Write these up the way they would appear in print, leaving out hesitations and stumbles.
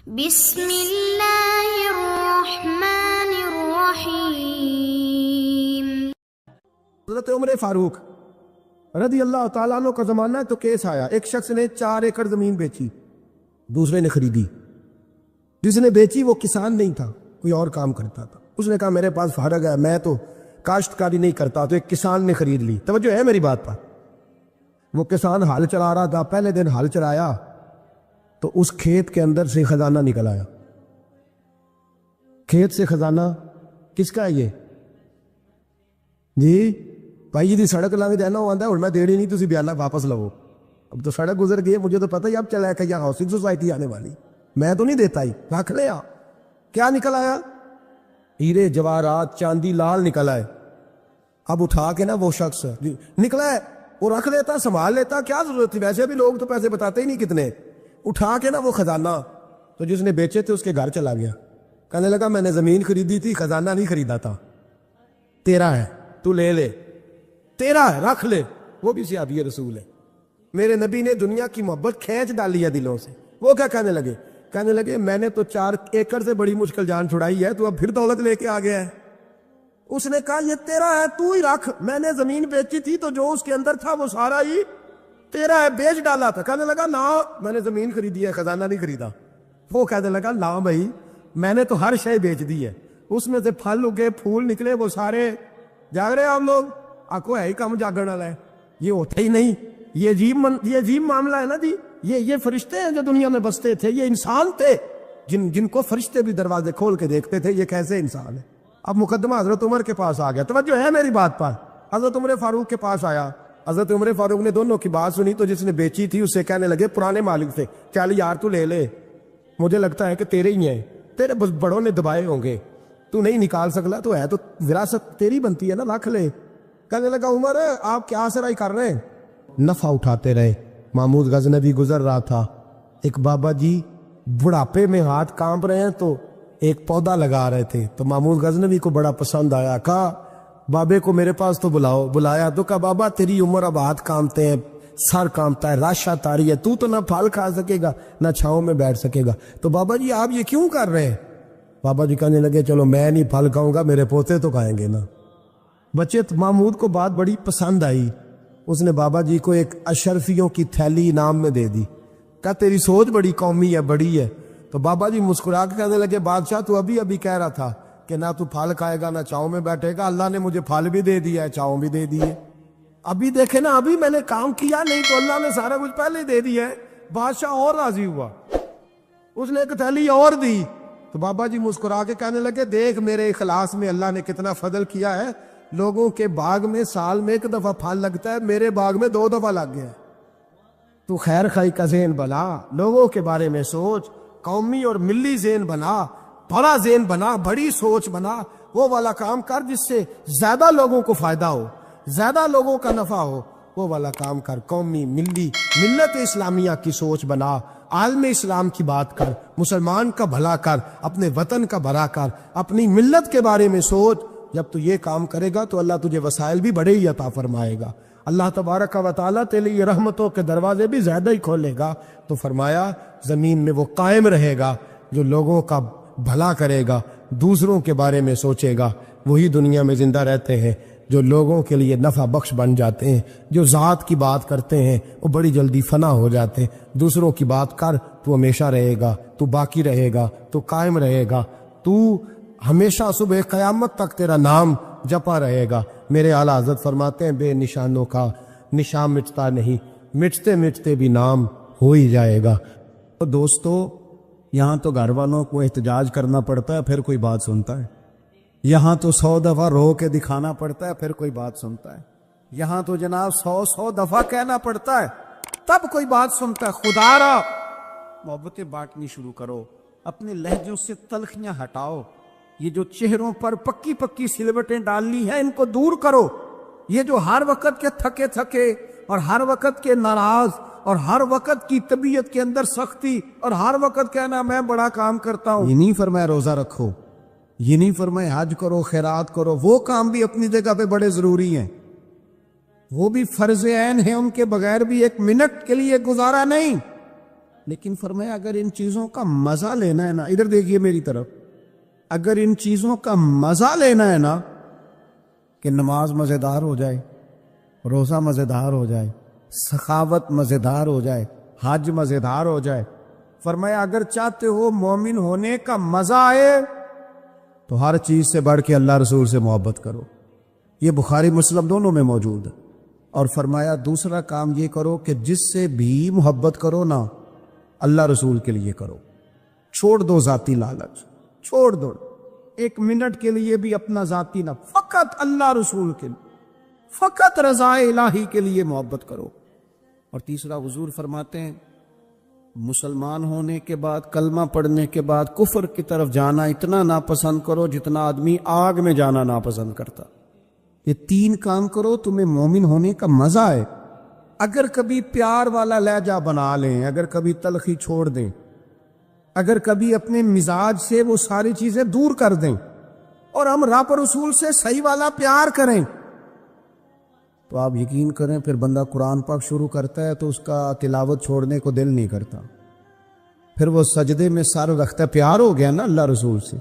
بسم اللہ الرحمن الرحیم۔ حضرت عمر فاروق رضی اللہ تعالیٰ عنہ کا زمانہ ہے تو کیس آیا، ایک شخص نے 4 ایکڑ زمین بیچی، دوسرے نے خریدی۔ جس نے بیچی وہ کسان نہیں تھا، کوئی اور کام کرتا تھا۔ اس نے کہا میرے پاس فارغ ہے، میں تو کاشتکاری نہیں کرتا، تو ایک کسان نے خرید لی۔ توجہ ہے میری بات پر؟ وہ کسان ہل چلا رہا تھا، پہلے دن ہل چلایا تو اس کھیت کے اندر سے خزانہ نکل آیا۔ کھیت سے خزانہ کس کا ہے یہ جی؟ بھائی جی سڑک لنگ جانا وہ آتا ہے اور میں دیڑی نہیں، تسی بیانہ واپس لو۔ اب تو سڑک گزر گئی ہے، مجھے تو پتہ ہی اب چلا ہے کہ یہاں ہاؤسنگ سوسائٹی آنے والی، میں تو نہیں دیتا ہی، رکھ لیا۔ کیا نکل آیا؟ ہیرے جواہرات چاندی لال نکل آئے۔ اب اٹھا کے نا وہ شخص جی نکلا ہے وہ رکھ لیتا، سنبھال لیتا، کیا ضرورت تھی؟ ویسے بھی لوگ تو پیسے بتاتے ہی نہیں کتنے۔ اٹھا کے نا وہ خزانہ تو جس نے بیچے تھے اس کے گھر چلا گیا، کہنے لگا میں نے زمین خریدی تھی، خزانہ نہیں خریدا تھا، تیرا ہے، تو لے لے، تیرا ہے، رکھ لے۔ وہ بھی صحابی رسول ہے، میرے نبی نے دنیا کی محبت کھینچ ڈالی ہے دلوں سے۔ وہ کیا کہنے لگے؟ کہنے لگے میں نے تو 4 ایکڑ سے بڑی مشکل جان چھڑائی ہے، تو اب پھر دولت لے کے آ گیا ہے۔ اس نے کہا یہ تیرا ہے، تو ہی رکھ، میں نے زمین بیچی تھی تو جو اس کے اندر تھا وہ سارا ہی تیرا ہے، بیچ ڈالا تھا۔ کہنے لگا نا میں نے زمین خریدی ہے، خزانہ نہیں خریدا۔ وہ کہنے لگا لا بھائی میں نے تو ہر شے بیچ دی ہے، اس میں سے پھل اگے پھول نکلے وہ سارے۔ جاگ رہے آپ لوگ؟ آکو ہے ہی کم جاگن والا ہے، یہ ہوتا ہی نہیں۔ یہ عجیب معاملہ ہے نا جی۔ یہ فرشتے ہیں جو دنیا میں بستے تھے، یہ انسان تھے جن کو فرشتے بھی دروازے کھول کے دیکھتے تھے یہ کیسے انسان ہے۔ اب مقدمہ حضرت عمر کے پاس آ گیا، توجہ ہے میری بات پر؟ حضرت عمر فاروق کے پاس آیا، حضرت عمر فاروق نے دونوں کی بات سنی تو جس نے بیچی تھی اسے کہنے لگے پرانے مالک سے، چل یار تو لے لے، مجھے لگتا ہے کہ تیرے ہی ہیں، تیرے بڑوں نے دبائے ہوں گے، تو نہیں نکال سکتا، تو ہے تو وراثت تیری بنتی ہے نا، رکھ لے۔ کہنے لگا عمر آپ کیا سرائی کر رہے ہیں؟ نفع اٹھاتے رہے۔ محمود غزنوی گزر رہا تھا، ایک بابا جی بڑھاپے میں ہاتھ کانپ رہے ہیں تو ایک پودا لگا رہے تھے، تو محمود غزنوی کو بڑا پسند آیا، کہا بابے کو میرے پاس تو بلاؤ۔ بلایا تو کہا بابا تیری عمر اب ہاتھ کانپتے ہیں، سر کانپتا ہے، راشا تاری ہے، تو نہ پھل کھا سکے گا نہ چھاؤں میں بیٹھ سکے گا، تو بابا جی آپ یہ کیوں کر رہے ہیں؟ بابا جی کہنے لگے چلو میں نہیں پھل کھاؤں گا، میرے پوتے تو کھائیں گے نا۔ بچے محمود کو بات بڑی پسند آئی، اس نے بابا جی کو ایک اشرفیوں کی تھیلی انعام میں دے دی، کہا تیری سوچ بڑی قومی ہے، بڑی ہے۔ تو بابا جی مسکرا کے کہنے لگے بادشاہ تو ابھی کہہ رہا تھا کہ نہ تو پھل کھائے گا نہ چھاؤں میں بیٹھے گا، اللہ نے مجھے پھل بھی دے دیا ہے، چھاؤں بھی دے دی ہے، ابھی دیکھے نا، ابھی میں نے کام کیا نہیں تو اللہ نے سارا کچھ پہلے ہی دے دیا ہے۔ بادشاہ اور راضی ہوا، اس نے ایک تھیلی اور دی، تو بابا جی مسکرا کے کہنے لگے دیکھ میرے اخلاص میں اللہ نے کتنا فضل کیا ہے، لوگوں کے باغ میں سال میں 1 دفعہ پھل لگتا ہے، میرے باغ میں 2 دفعہ لگ گیا ہے۔ تو خیر خائی کا ذہن بنا، لوگوں کے بارے میں سوچ، قومی اور ملی ذہن بنا، بڑا ذہن بنا، بڑی سوچ بنا، وہ والا کام کر جس سے زیادہ لوگوں کو فائدہ ہو، زیادہ لوگوں کا نفع ہو، وہ والا کام کر۔ قومی ملی ملت اسلامیہ کی سوچ بنا، عالم اسلام کی بات کر، مسلمان کا بھلا کر، اپنے وطن کا بھلا کر، اپنی ملت کے بارے میں سوچ۔ جب تو یہ کام کرے گا تو اللہ تجھے وسائل بھی بڑے ہی عطا فرمائے گا، اللہ تبارک و تعالیٰ تیرے لیے رحمتوں کے دروازے بھی زیادہ ہی کھولے گا۔ تو فرمایا زمین میں وہ قائم رہے گا جو لوگوں کا بھلا کرے گا، دوسروں کے بارے میں سوچے گا، وہی دنیا میں زندہ رہتے ہیں جو لوگوں کے لیے نفع بخش بن جاتے ہیں، جو ذات کی بات کرتے ہیں وہ بڑی جلدی فنا ہو جاتے ہیں۔ دوسروں کی بات کر، تو ہمیشہ رہے گا، تو باقی رہے گا، تو قائم رہے گا، تو ہمیشہ صبح قیامت تک تیرا نام جپا رہے گا۔ میرے اعلیٰ حضرت فرماتے ہیں بے نشانوں کا نشان مٹتا نہیں، مٹتے مٹتے بھی نام ہو ہی جائے گا۔ تو دوستو یہاں تو گھر والوں کو احتجاج کرنا پڑتا ہے پھر کوئی بات سنتا ہے، یہاں تو 100 دفعہ رو کے دکھانا پڑتا ہے پھر کوئی بات سنتا ہے، یہاں تو جناب 100 دفعہ کہنا پڑتا ہے تب کوئی بات سنتا ہے۔ خدا را محبتیں بانٹنی شروع کرو، اپنے لہجوں سے تلخیاں ہٹاؤ، یہ جو چہروں پر پکی پکی سلوٹیں ڈالنی ہیں ان کو دور کرو، یہ جو ہر وقت کے تھکے اور ہر وقت کے ناراض اور ہر وقت کی طبیعت کے اندر سختی اور ہر وقت کہنا میں بڑا کام کرتا ہوں، یہ نہیں فرمایا روزہ رکھو، یہ نہیں فرمایا حج کرو، خیرات کرو، وہ کام بھی اپنی جگہ پہ بڑے ضروری ہیں، وہ بھی فرض عین ہیں، ان کے بغیر بھی 1 منٹ کے لیے گزارا نہیں۔ لیکن فرمایا اگر ان چیزوں کا مزہ لینا ہے نا، ادھر دیکھیے میری طرف، اگر ان چیزوں کا مزہ لینا ہے نا، کہ نماز مزیدار ہو جائے، روزہ مزیدار ہو جائے، سخاوت مزیدار ہو جائے، حج مزیدار ہو جائے، فرمایا اگر چاہتے ہو مومن ہونے کا مزہ آئے تو ہر چیز سے بڑھ کے اللہ رسول سے محبت کرو۔ یہ بخاری مسلم دونوں میں موجود ہے۔ اور فرمایا دوسرا کام یہ کرو کہ جس سے بھی محبت کرو نا، اللہ رسول کے لیے کرو، چھوڑ دو ذاتی لالچ، چھوڑ دو ایک منٹ کے لیے بھی اپنا ذاتی نہ، فقط اللہ رسول کے لیے، فقط رضا الہی کے لیے محبت کرو۔ اور تیسرا حضور فرماتے ہیں مسلمان ہونے کے بعد، کلمہ پڑھنے کے بعد کفر کی طرف جانا اتنا ناپسند کرو جتنا آدمی آگ میں جانا ناپسند کرتا۔ یہ تین کام کرو تمہیں مومن ہونے کا مزہ آئے۔ اگر کبھی پیار والا لہجہ بنا لیں، اگر کبھی تلخی چھوڑ دیں، اگر کبھی اپنے مزاج سے وہ ساری چیزیں دور کر دیں اور ہم رب رسول سے صحیح والا پیار کریں، تو آپ یقین کریں پھر بندہ قرآن پاک شروع کرتا ہے تو اس کا تلاوت چھوڑنے کو دل نہیں کرتا، پھر وہ سجدے میں سر رکھتا ہے، پیار ہو گیا نا اللہ رسول سے،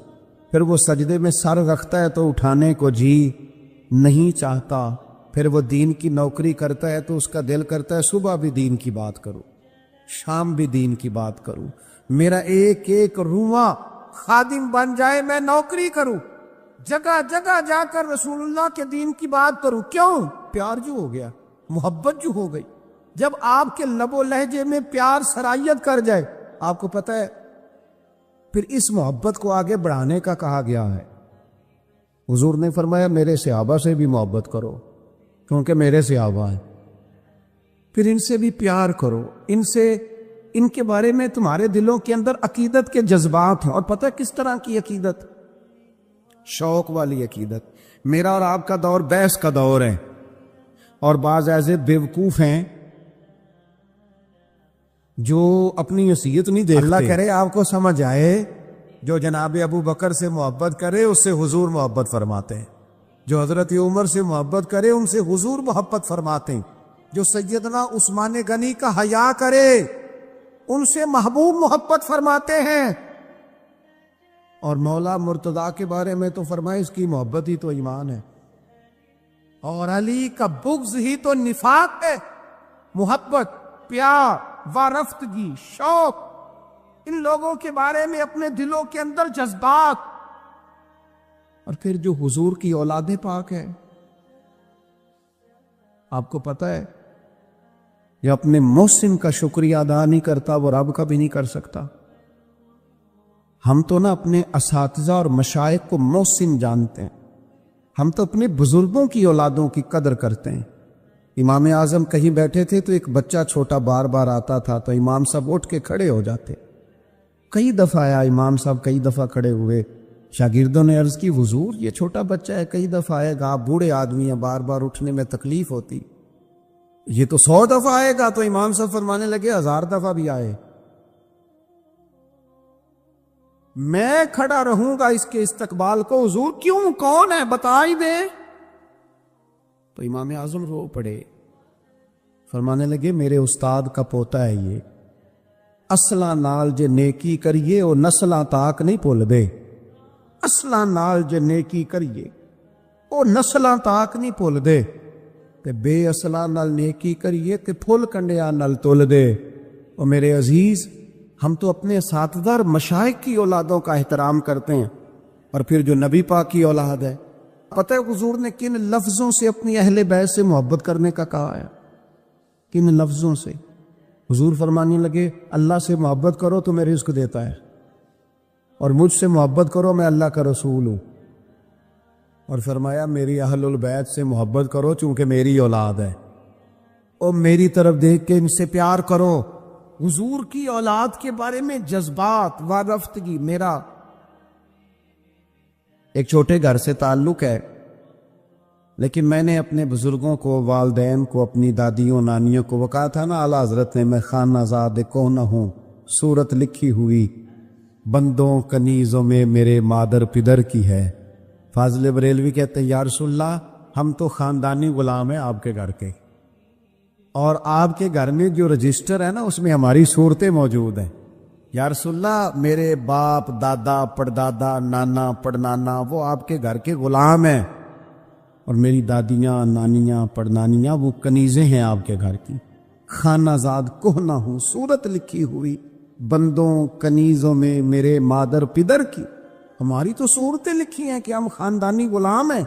پھر وہ سجدے میں سر رکھتا ہے تو اٹھانے کو جی نہیں چاہتا، پھر وہ دین کی نوکری کرتا ہے تو اس کا دل کرتا ہے صبح بھی دین کی بات کروں، شام بھی دین کی بات کروں، میرا ایک ایک رواں خادم بن جائے، میں نوکری کروں، جگہ جگہ جا کر رسول اللہ کے دین کی بات کروں۔ کیوں؟ پیار جو ہو گیا، محبت جو ہو گئی۔ جب آپ کے لب و لہجے میں پیار سرایت کر جائے، آپ کو پتہ ہے پھر اس محبت کو آگے بڑھانے کا کہا گیا ہے۔ حضور نے فرمایا میرے صحابہ سے بھی محبت کرو کیونکہ میرے صحابہ ہیں، پھر ان سے بھی پیار کرو، ان کے بارے میں تمہارے دلوں کے اندر عقیدت کے جذبات ہیں۔ اور پتہ ہے کس طرح کی عقیدت؟ شوق والی عقیدت۔ میرا اور آپ کا دور بحث کا دور ہے، اور بعض ایسے بیوقوف ہیں جو اپنی حیثیت نہیں دیکھتے۔ اللہ کرے آپ کو سمجھ آئے، جو جناب ابو بکر سے محبت کرے اس سے حضور محبت فرماتے ہیں، جو حضرت عمر سے محبت کرے ان سے حضور محبت فرماتے ہیں، جو سیدنا عثمان غنی کا حیا کرے ان سے محبوب محبت فرماتے ہیں۔ اور مولا مرتضیٰ کے بارے میں تو فرمائے اس کی محبت ہی تو ایمان ہے، اور علی کا بغض ہی تو نفاق ہے۔ محبت، پیار، وارفتگی، شوق، ان لوگوں کے بارے میں اپنے دلوں کے اندر جذبات۔ اور پھر جو حضور کی اولاد پاک ہے، آپ کو پتہ ہے جو اپنے محسن کا شکریہ ادا نہیں کرتا وہ رب کا بھی نہیں کر سکتا۔ ہم تو نا اپنے اساتذہ اور مشائخ کو محسن جانتے ہیں، ہم تو اپنے بزرگوں کی اولادوں کی قدر کرتے ہیں۔ امام اعظم کہیں بیٹھے تھے تو ایک بچہ چھوٹا بار بار آتا تھا تو امام صاحب اٹھ کے کھڑے ہو جاتے۔ کئی دفعہ آیا امام صاحب، کئی دفعہ کھڑے ہوئے، شاگردوں نے عرض کی حضور یہ چھوٹا بچہ ہے، کئی دفعہ آئے گا، آپ بوڑھے آدمی ہیں، بار بار اٹھنے میں تکلیف ہوتی، یہ تو 100 دفعہ آئے گا۔ تو امام صاحب فرمانے لگے 1000 دفعہ بھی آئے میں کھڑا رہوں گا اس کے استقبال کو۔ حضور کیوں؟ کون ہے؟ بتا ہی دے۔ تو امام اعظم رو پڑے، فرمانے لگے میرے استاد کا پوتا ہے یہ، اصلاں نال جے نیکی کریے او نسلاں تاک نہیں بھول دے، اصلاں نال جے نیکی کریے او نسلاں تاک نہیں بھول دے، تے بے اصلاں نال نیکی کریے تے پھل کنڈیاں نال تول دے۔ اور میرے عزیز، ہم تو اپنے اساتذہ اور مشائخ کی اولادوں کا احترام کرتے ہیں، اور پھر جو نبی پاک کی اولاد ہے، پتہ ہے حضور نے کن لفظوں سے اپنی اہل بیت سے محبت کرنے کا کہا ہے؟ کن لفظوں سے؟ حضور فرمانے لگے اللہ سے محبت کرو تو میں رزق دیتا ہے، اور مجھ سے محبت کرو میں اللہ کا رسول ہوں، اور فرمایا میری اہل البیت سے محبت کرو چونکہ میری اولاد ہے، اور میری طرف دیکھ کے ان سے پیار کرو۔ حضور کی اولاد کے بارے میں جذبات، وارفتگی۔ میرا ایک چھوٹے گھر سے تعلق ہے، لیکن میں نے اپنے بزرگوں کو، والدین کو، اپنی دادیوں نانیوں کو، وہ کہا تھا نا اعلیٰ حضرت نے، میں خانہ زاد کو نہ ہوں، صورت لکھی ہوئی بندوں کنیزوں میں میرے مادر پدر کی ہے۔ فاضل بریلوی کہتے ہیں یا رسول اللہ ہم تو خاندانی غلام ہیں آپ کے گھر کے، اور آپ کے گھر میں جو رجسٹر ہے نا اس میں ہماری صورتیں موجود ہیں. یا رسول اللہ میرے باپ دادا پڑدادا نانا پڑنانا وہ آپ کے گھر کے غلام ہیں، اور میری دادیاں نانیاں پڑنانیاں وہ کنیزیں ہیں آپ کے گھر کی. خانہ زاد کوہ نہ ہوں، صورت لکھی ہوئی بندوں کنیزوں میں میرے مادر پدر کی. ہماری تو صورتیں لکھی ہیں کہ ہم خاندانی غلام ہیں،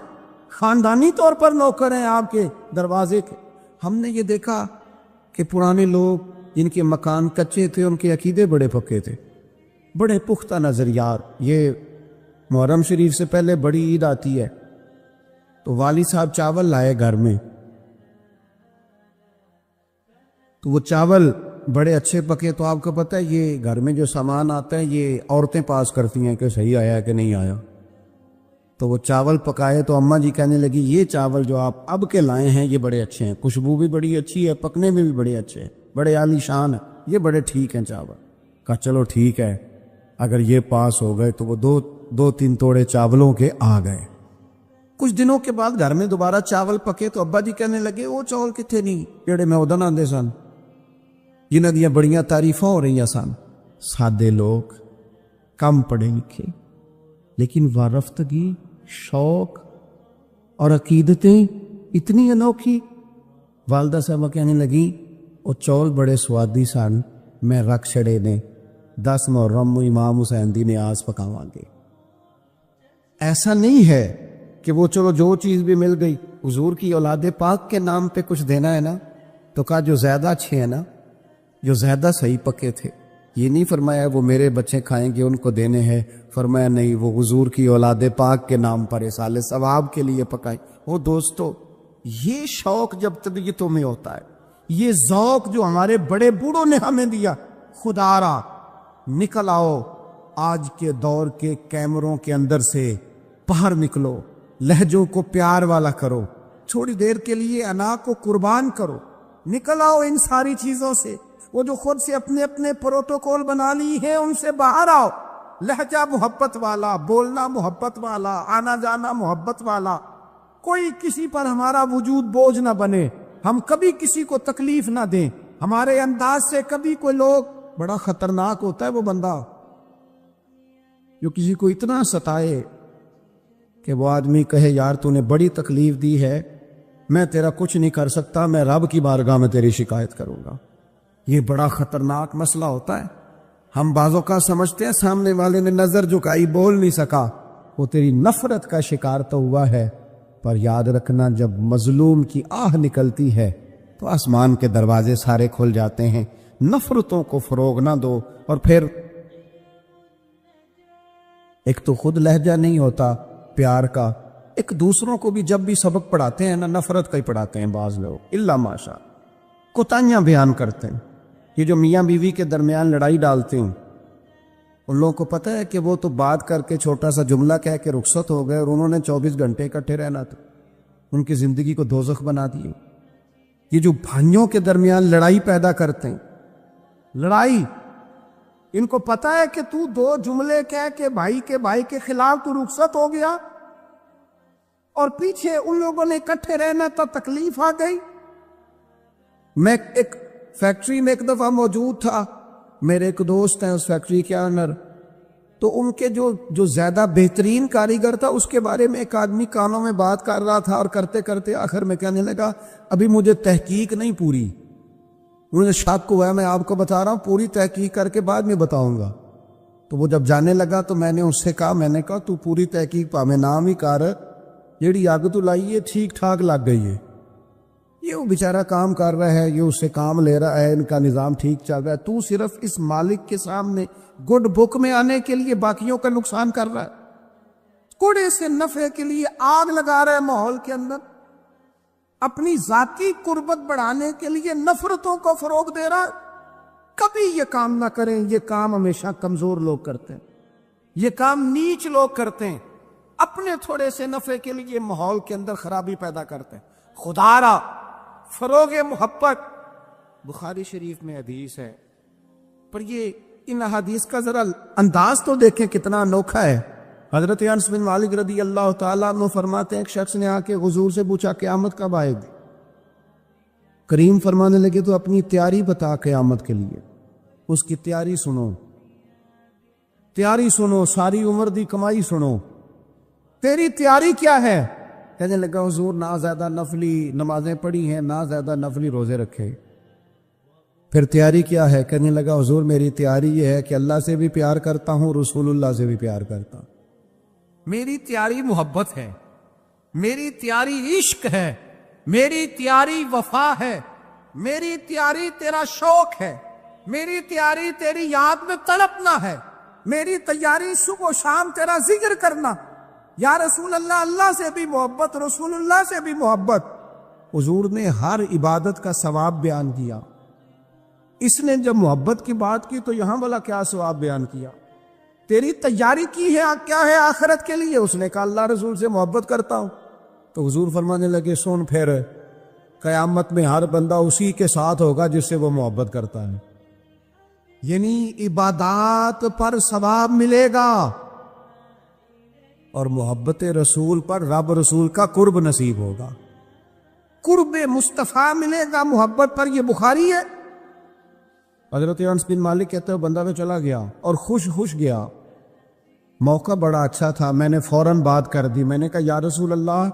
خاندانی طور پر نوکر ہیں آپ کے دروازے کے. ہم نے یہ دیکھا کہ پرانے لوگ جن کے مکان کچے تھے ان کے عقیدے بڑے پکے تھے، بڑے پختہ نظریات. یہ محرم شریف سے پہلے بڑی عید آتی ہے تو والد صاحب چاول لائے گھر میں، تو وہ چاول بڑے اچھے پکے. تو آپ کو پتہ ہے یہ گھر میں جو سامان آتا ہے یہ عورتیں پاس کرتی ہیں کہ صحیح آیا ہے کہ نہیں آیا. تو وہ چاول پکائے تو اماں جی کہنے لگی یہ چاول جو آپ اب کے لائے ہیں یہ بڑے اچھے ہیں، خوشبو بھی بڑی اچھی ہے، پکنے میں بھی بڑے اچھے ہیں، بڑے عالی شان ہیں، یہ بڑے ٹھیک ہیں چاول. کہا چلو ٹھیک ہے، اگر یہ پاس ہو گئے. تو وہ دو تین توڑے چاولوں کے آ گئے. کچھ دنوں کے بعد گھر میں دوبارہ چاول پکے تو ابا جی کہنے لگے وہ چاول کتنے نہیں جڑے میں ادن آندے سن، جنہاں دیاں بڑیاں تعریفاں ہو رہی سن. سادے لوگ، کم پڑھے لکھے، لیکن وارفتگی، شوق اور عقیدتیں اتنی انوکھی. والدہ صاحبہ کہنے لگی وہ چول بڑے سوادی سن، میں رکھ چھڑے نے 10 محرم امام حسین دی نیاز پکاواں گے. ایسا نہیں ہے کہ وہ چلو جو چیز بھی مل گئی، حضور کی اولاد پاک کے نام پہ کچھ دینا ہے نا، تو کہا جو زیادہ اچھے ہیں نا، جو زیادہ صحیح پکے تھے. یہ نہیں فرمایا وہ میرے بچے کھائیں گے ان کو دینے ہیں، فرمایا نہیں وہ حضور کی اولاد پاک کے نام پر اصالِ ثواب کے لیے پکائیں. وہ دوستو یہ شوق جب طبیعتوں میں ہوتا ہے، یہ ذوق جو ہمارے بڑے بوڑھوں نے ہمیں دیا، خدا را نکل آؤ آج کے دور کے کیمروں کے اندر سے باہر نکلو، لہجوں کو پیار والا کرو، تھوڑی دیر کے لیے انا کو قربان کرو، نکل آؤ ان ساری چیزوں سے. وہ جو خود سے اپنے اپنے پروٹوکول بنا لی ہیں ان سے باہر آؤ. لہجہ محبت والا، بولنا محبت والا، آنا جانا محبت والا، کوئی کسی پر ہمارا وجود بوجھ نہ بنے، ہم کبھی کسی کو تکلیف نہ دیں. ہمارے انداز سے کبھی کوئی لوگ، بڑا خطرناک ہوتا ہے وہ بندہ جو کسی کو اتنا ستائے کہ وہ آدمی کہے یار تو نے بڑی تکلیف دی ہے، میں تیرا کچھ نہیں کر سکتا، میں رب کی بارگاہ میں تیری شکایت کروں گا. یہ بڑا خطرناک مسئلہ ہوتا ہے. ہم بعضوں کا سمجھتے ہیں سامنے والے نے نظر جھکائی بول نہیں سکا، وہ تیری نفرت کا شکار تو ہوا ہے. پر یاد رکھنا جب مظلوم کی آہ نکلتی ہے تو آسمان کے دروازے سارے کھل جاتے ہیں. نفرتوں کو فروغ نہ دو. اور پھر ایک تو خود لہجہ نہیں ہوتا پیار کا، ایک دوسروں کو بھی جب بھی سبق پڑھاتے ہیں نا نفرت کا ہی پڑھاتے ہیں بعض لوگ، الا ماشاء، کوتاہیاں بیان کرتے ہیں. یہ جو میاں بیوی کے درمیان لڑائی ڈالتے ہیں ان لوگوں کو پتہ ہے کہ وہ تو بات کر کے چھوٹا سا جملہ کہہ کے رخصت ہو گئے اور انہوں نے 24 گھنٹے اکٹھے رہنا تھا، ان کی زندگی کو دوزخ بنا دیے. یہ جو بھائیوں کے درمیان لڑائی پیدا کرتے ہیں، لڑائی، ان کو پتہ ہے کہ تو 2 جملے کہہ کے بھائی کے خلاف تو رخصت ہو گیا اور پیچھے ان لوگوں نے اکٹھے رہنا تھا، تکلیف آ گئی. میں ایک فیکٹری میں ایک دفعہ موجود تھا، میرے ایک دوست ہیں اس فیکٹری کے آنر، تو ان کے جو زیادہ بہترین کاریگر تھا اس کے بارے میں ایک آدمی کانوں میں بات کر رہا تھا، اور کرتے کرتے آخر میں کہنے لگا ابھی مجھے تحقیق نہیں پوری، مجھے شک ہوا ہے، میں آپ کو بتا رہا ہوں پوری تحقیق کر کے بعد میں بتاؤں گا. تو وہ جب جانے لگا تو میں نے اس سے کہا، میں نے کہا تو پوری تحقیق پا میں نام ہی کر، جیڑی آگ تو لائی ہے ٹھیک ٹھاک لگ گئی ہے، یہ وہ بیچارہ کام کر رہا ہے، یہ اس سے کام لے رہا ہے، ان کا نظام ٹھیک چل رہا ہے، تو صرف اس مالک کے سامنے گڈ بک میں آنے کے لیے باقیوں کا نقصان کر رہا ہے، کوڑے سے نفع کے لیے آگ لگا رہا ہے ماحول کے اندر، اپنی ذاتی قربت بڑھانے کے لیے نفرتوں کو فروغ دے رہا ہے. کبھی یہ کام نہ کریں، یہ کام ہمیشہ کمزور لوگ کرتے ہیں، یہ کام نیچ لوگ کرتے ہیں، اپنے تھوڑے سے نفع کے لیے ماحول کے اندر خرابی پیدا کرتے ہیں. خدا را فروغ محبت، بخاری شریف میں حدیث ہے، پر یہ ان حدیث کا ذرا انداز تو دیکھیں کتنا انوکھا ہے. حضرت انس بن مالک رضی اللہ تعالیٰ عنہ فرماتے ہیں ایک شخص نے آ کے حضور سے پوچھا قیامت کب آئے گی؟ کریم فرمانے لگے تو اپنی تیاری بتا قیامت کے لیے، اس کی تیاری سنو، تیاری سنو، ساری عمر دی کمائی سنو، تیری تیاری کیا ہے؟ کہنے لگا حضور نہ زیادہ نفلی نمازیں پڑھی ہیں، نہ زیادہ نفلی روزے رکھے۔ پھر تیاری کیا ہے؟ کہنے لگا حضور میری تیاری یہ ہے کہ اللہ سے بھی پیار کرتا ہوں، رسول اللہ سے بھی پیار کرتا ہوں، میری تیاری محبت ہے، میری تیاری عشق ہے، میری تیاری وفا ہے، میری تیاری تیرا شوق ہے، میری تیاری تیری یاد میں تڑپنا ہے، میری تیاری صبح و شام تیرا ذکر کرنا۔ یا رسول اللہ، اللہ سے بھی محبت، رسول اللہ سے بھی محبت۔ حضور نے ہر عبادت کا ثواب بیان کیا۔ اس نے جب محبت کی بات کی تو یہاں والا کیا ثواب بیان کیا؟ تیری تیاری کی ہے کیا ہے آخرت کے لیے؟ اس نے کہا اللہ رسول سے محبت کرتا ہوں۔ تو حضور فرمانے لگے سن پھر، قیامت میں ہر بندہ اسی کے ساتھ ہوگا جس سے وہ محبت کرتا ہے، یعنی عبادات پر ثواب ملے گا اور محبت رسول پر رب رسول کا قرب نصیب ہوگا، قرب مصطفیٰ ملے گا محبت پر۔ یہ بخاری ہے۔ حضرت انس بن مالک کہتے ہیں بندہ میں چلا گیا اور خوش گیا، موقع بڑا اچھا تھا، میں نے فوراً بات کر دی، میں نے کہا یا رسول اللہ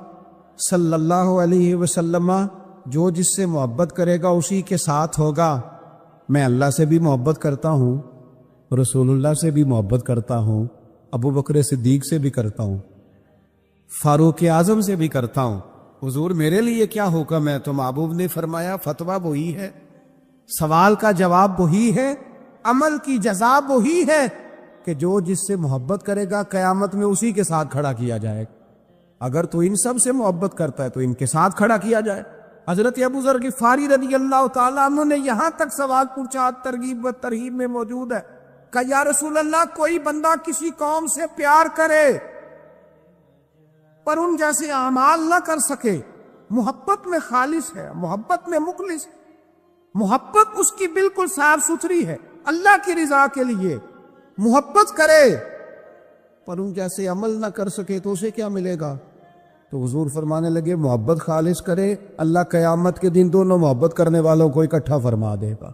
صلی اللہ علیہ وسلم، جو جس سے محبت کرے گا اسی کے ساتھ ہوگا۔ میں اللہ سے بھی محبت کرتا ہوں، رسول اللہ سے بھی محبت کرتا ہوں، ابو بکر صدیق سے بھی کرتا ہوں، فاروق اعظم سے بھی کرتا ہوں۔ حضور میرے لیے کیا حکم ہے؟ تو محبوب نے فرمایا فتویٰ وہی ہے، سوال کا جواب وہی ہے، عمل کی جزا وہی ہے کہ جو جس سے محبت کرے گا قیامت میں اسی کے ساتھ کھڑا کیا جائے گا۔ اگر تو ان سب سے محبت کرتا ہے تو ان کے ساتھ کھڑا کیا جائے۔ حضرت ابو ذر غفاری رضی اللہ تعالیٰ عنہ نے یہاں تک سوال پوچھا، ترغیب و ترہیب میں موجود ہے، کہ یا رسول اللہ کوئی بندہ کسی قوم سے پیار کرے پر ان جیسے اعمال نہ کر سکے، محبت میں خالص ہے، محبت میں مخلص ہے، محبت اس کی بالکل صاف ستھری ہے، اللہ کی رضا کے لیے محبت کرے پر ان جیسے عمل نہ کر سکے تو اسے کیا ملے گا؟ تو حضور فرمانے لگے محبت خالص کرے، اللہ قیامت کے دن دونوں محبت کرنے والوں کو اکٹھا فرما دے گا۔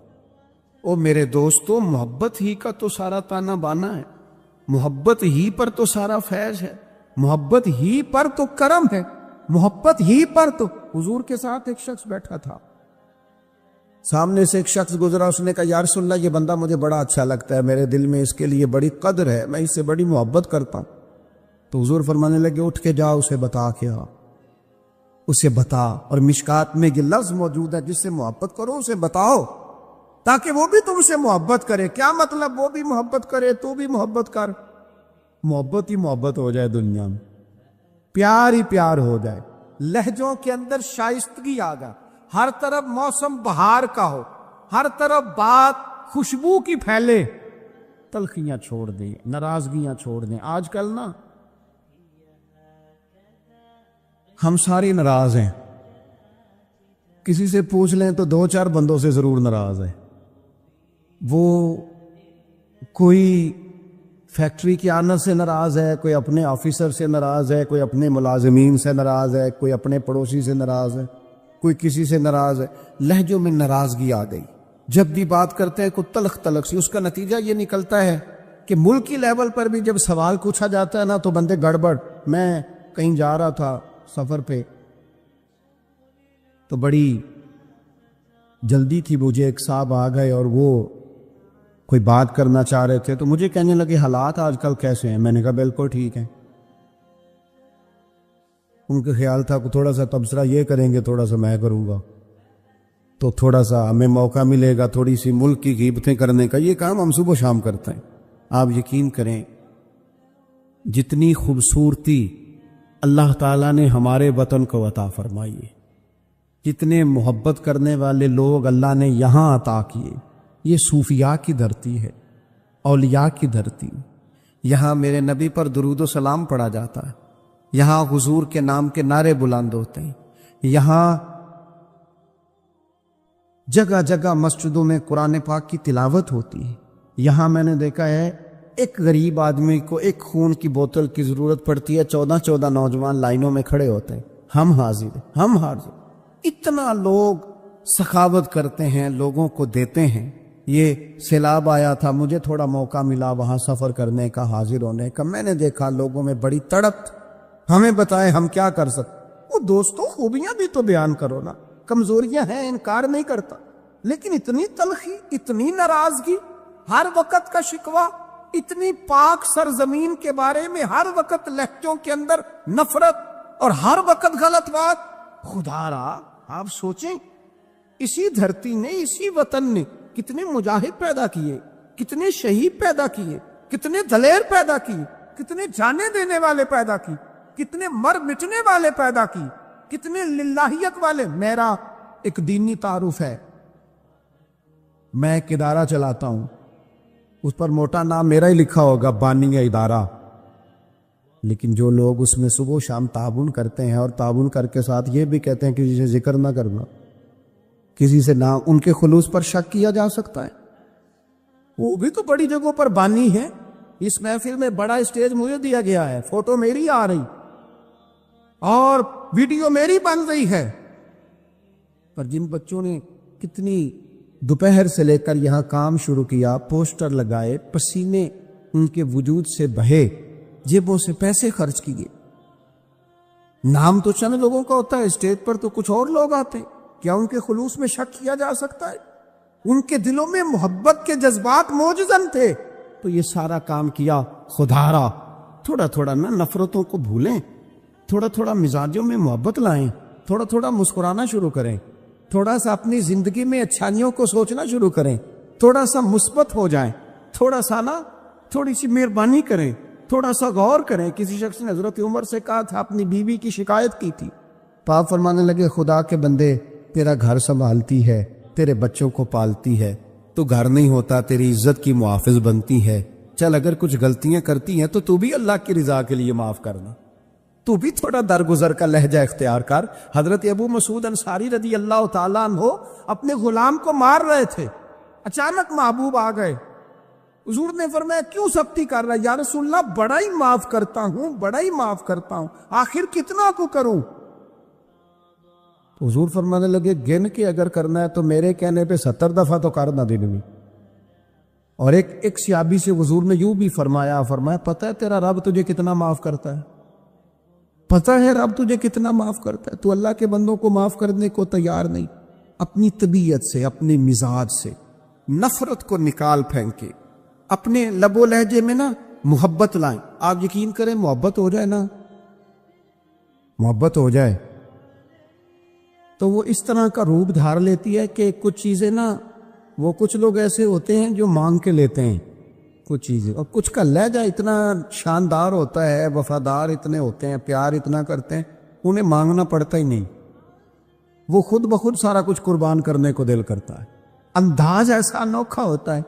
او میرے دوستو، محبت ہی کا تو سارا تانا بانا ہے، محبت ہی پر تو سارا فیض ہے، محبت ہی پر تو کرم ہے، محبت ہی پر تو۔ حضور کے ساتھ ایک شخص بیٹھا تھا، سامنے سے ایک شخص گزرا، اس نے کہا یا رسول اللہ یہ بندہ مجھے بڑا اچھا لگتا ہے، میرے دل میں اس کے لیے بڑی قدر ہے، میں اس سے بڑی محبت کرتا ہوں۔ تو حضور فرمانے لگے اٹھ کے جاؤ، اسے بتا کیا، اسے بتا۔ اور مشکات میں یہ لفظ موجود ہے، جس سے محبت کرو اسے بتاؤ تاکہ وہ بھی تم سے محبت کرے۔ کیا مطلب؟ وہ بھی محبت کرے تو بھی محبت کر، محبت ہی محبت ہو جائے دنیا میں، پیار ہی پیار ہو جائے، لہجوں کے اندر شائستگی آ جائے، ہر طرف موسم بہار کا ہو، ہر طرف بات خوشبو کی پھیلے، تلخیاں چھوڑ دیں، ناراضگیاں چھوڑ دیں۔ آج کل نا ہم ساری ناراض ہیں، کسی سے پوچھ لیں تو 2-4 بندوں سے ضرور ناراض ہے۔ وہ کوئی فیکٹری کی آنر سے ناراض ہے، کوئی اپنے آفیسر سے ناراض ہے، کوئی اپنے ملازمین سے ناراض ہے، کوئی اپنے پڑوسی سے ناراض ہے، کوئی کسی سے ناراض ہے۔ لہجوں میں ناراضگی آ گئی، جب بھی بات کرتے ہیں کوئی تلخ تلخ سی۔ اس کا نتیجہ یہ نکلتا ہے کہ ملکی لیول پر بھی جب سوال پوچھا جاتا ہے نا تو بندے گڑبڑ۔ میں کہیں جا رہا تھا سفر پہ، تو بڑی جلدی تھی مجھے، ایک صاحب آ گئے اور وہ کوئی بات کرنا چاہ رہے تھے، تو مجھے کہنے لگے حالات آج کل کیسے ہیں؟ میں نے کہا بالکل ٹھیک ہیں۔ ان کا خیال تھا کہ تھوڑا سا تبصرہ یہ کریں گے، تھوڑا سا میں کروں گا، تو تھوڑا سا ہمیں موقع ملے گا تھوڑی سی ملک کی غیبتیں کرنے کا۔ یہ کام ہم صبح و شام کرتے ہیں۔ آپ یقین کریں، جتنی خوبصورتی اللہ تعالیٰ نے ہمارے وطن کو عطا فرمائی ہے، جتنے محبت کرنے والے لوگ اللہ نے یہاں عطا کیے، یہ صوفیاء کی دھرتی ہے، اولیاء کی دھرتی۔ یہاں میرے نبی پر درود و سلام پڑھا جاتا ہے، یہاں حضور کے نام کے نعرے بلند ہوتے ہیں، یہاں جگہ جگہ مسجدوں میں قرآن پاک کی تلاوت ہوتی ہے۔ یہاں میں نے دیکھا ہے ایک غریب آدمی کو ایک خون کی بوتل کی ضرورت پڑتی ہے، 14 نوجوان لائنوں میں کھڑے ہوتے ہیں، ہم حاضر ہیں، ہم حاضر۔ اتنا لوگ سخاوت کرتے ہیں، لوگوں کو دیتے ہیں. یہ سیلاب آیا تھا، مجھے تھوڑا موقع ملا وہاں سفر کرنے کا، حاضر ہونے کا. میں نے دیکھا لوگوں میں بڑی تڑپ. ہمیں بتائیں ہم کیا کر سکتے. وہ دوستوں خوبیاں بھی تو بیان کرو نا. کمزوریاں ہیں، انکار نہیں کرتا، لیکن اتنی تلخی، اتنی ناراضگی، ہر وقت کا شکوہ، اتنی پاک سرزمین کے بارے میں ہر وقت لہجوں کے اندر نفرت اور ہر وقت غلط بات. خدا را آپ سوچیں، اسی دھرتی نے، اسی وطن نے کتنے مجاہد پیدا کیے، کتنے شہید پیدا کیے، کتنے دلیر پیدا کیے، کتنے جانے دینے والے پیدا کی، کتنے مر مٹنے والے پیدا کی، کتنے للہیت والے. میرا ایک دینی تعارف ہے، میں ایک ادارہ چلاتا ہوں، اس پر موٹا نام میرا ہی لکھا ہوگا، بانی ادارہ. لیکن جو لوگ اس میں صبح و شام تعاون کرتے ہیں اور تعاون کر کے ساتھ یہ بھی کہتے ہیں کہ کسی سے ذکر نہ کرنا، کسی سے نہ، ان کے خلوص پر شک کیا جا سکتا ہے. وہ بھی تو بڑی جگہوں پر بانی ہے. اس محفل میں بڑا اسٹیج مجھے دیا گیا ہے، فوٹو میری آ رہی اور ویڈیو میری بن رہی ہے، پر جن بچوں نے کتنی دوپہر سے لے کر یہاں کام شروع کیا، پوسٹر لگائے، پسینے ان کے وجود سے بہے، جیبوں سے پیسے خرچ کیے. نام تو چند لوگوں کا ہوتا ہے، اسٹیج پر تو کچھ اور لوگ آتے. کیا ان کے خلوص میں شک کیا جا سکتا ہے؟ ان کے دلوں میں محبت کے جذبات موجزن تھے. تو یہ سارا کام کیا. خدا را تھوڑا تھوڑا نا نفرتوں کو بھولیں، تھوڑا تھوڑا مزاجوں میں محبت لائیں، تھوڑا تھوڑا مسکرانا شروع کریں، تھوڑا سا اپنی زندگی میں اچھائیوں کو سوچنا شروع کریں، تھوڑا سا مثبت ہو جائیں، تھوڑا سا نا، تھوڑی سی مہربانی کریں، تھوڑا سا غور کریں. کسی شخص نے حضرت عمر سے کہا تھا، اپنی بیوی کی شکایت کی تھی. پاپ فرمانے لگے، خدا کے بندے، تیرا گھر سنبھالتی ہے، تیرے بچوں کو پالتی ہے، تو گھر نہیں ہوتا تیری عزت کی محافظ بنتی ہے. چل اگر کچھ غلطیاں کرتی ہیں تو بھی اللہ کی رضا کے لیے معاف کرنا، تو بھی تھوڑا درگزر کا لہجہ اختیار کر. حضرت ابو مسعود انصاری رضی اللہ تعالیٰ عنہ اپنے غلام کو مار رہے تھے، اچانک محبوب آ گئے. حضور نے فرمایا، کیوں سختی کر رہا ہے؟ یا رسول اللہ، بڑا ہی معاف کرتا ہوں، بڑا ہی معاف کرتا ہوں، آخر کتنا کو کروں؟ تو حضور فرمانے لگے، گن کے اگر کرنا ہے تو میرے کہنے پہ 70 دفعہ تو کرنا دن میں. اور ایک صحابی سے حضور نے یوں بھی فرمایا، پتہ ہے تیرا رب تجھے کتنا معاف کرتا ہے؟ پتہ ہے رب تجھے کتنا معاف کرتا ہے؟ تو اللہ کے بندوں کو معاف کرنے کو تیار نہیں. اپنی طبیعت سے، اپنے مزاج سے نفرت کو نکال پھینکے، اپنے لب و لہجے میں نا محبت لائیں. آپ یقین کریں، محبت ہو جائے نا، محبت ہو جائے تو وہ اس طرح کا روپ دھار لیتی ہے کہ کچھ چیزیں نا، وہ کچھ لوگ ایسے ہوتے ہیں جو مانگ کے لیتے ہیں کچھ چیزیں، اور کچھ کا لہجہ اتنا شاندار ہوتا ہے، وفادار اتنے ہوتے ہیں، پیار اتنا کرتے ہیں، انہیں مانگنا پڑتا ہی نہیں، وہ خود بخود سارا کچھ قربان کرنے کو دل کرتا ہے. انداز ایسا انوکھا ہوتا ہے.